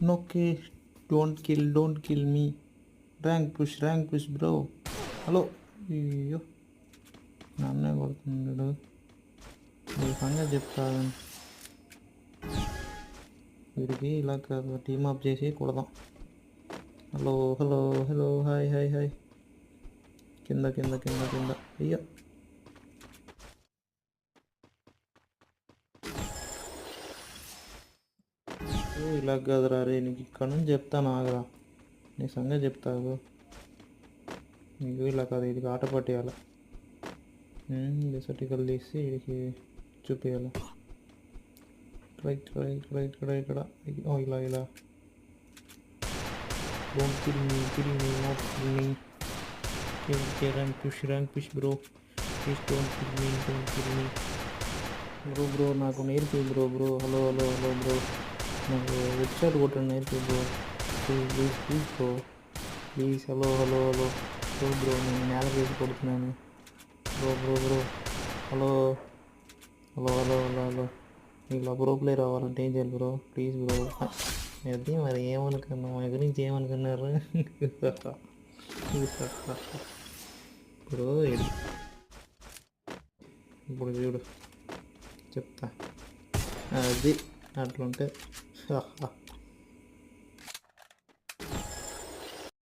Okay, don't kill me. Rank push bro. Hello. అయ్యో, నన్నే కొడుతున్నాడు. ఈ సంగతి చెప్తాను వీడికి. ఇలా కాదు, టీమ్ అప్ చేసి కొడదాం. Hello hello hello, hi hi hi. కింద కింద కింద కింద. అయ్యో, ఇలా కాదురా రే, నీకు ఇక్కడ నుంచి చెప్తాను ఆగరా. నీ సంగతి చెప్తావు. నీకు ఇలా కాదు, ఇది ఆట పట్టేయాలి. సర్టికల్ తీసి వీడికి చూపించాలి. ఇక్కడ ఇలా ఇలా. Don't kill me not kill me. Rank push bro. Please don't kill me. Bro నాకు నేర్పి bro. Hello hello hello bro, నాకు హెడ్షాట్ కొట్టండి నేర్పి బ్రో. Please bro, please. Hello hello hello bro, నేను నేలకేసి కొడుతున్నాను bro. Hello hello hello hello hello. ఇలా బ్రో ప్లేయర్ అవ్వాలంటే ఏం చేయాలి బ్రో? Please bro. అది మరి ఏమనుకున్నా, మా గురించి ఏమనుకున్నారు బ్రో? ఇప్పుడు చూడు చెప్తా, అది అట్లుంటే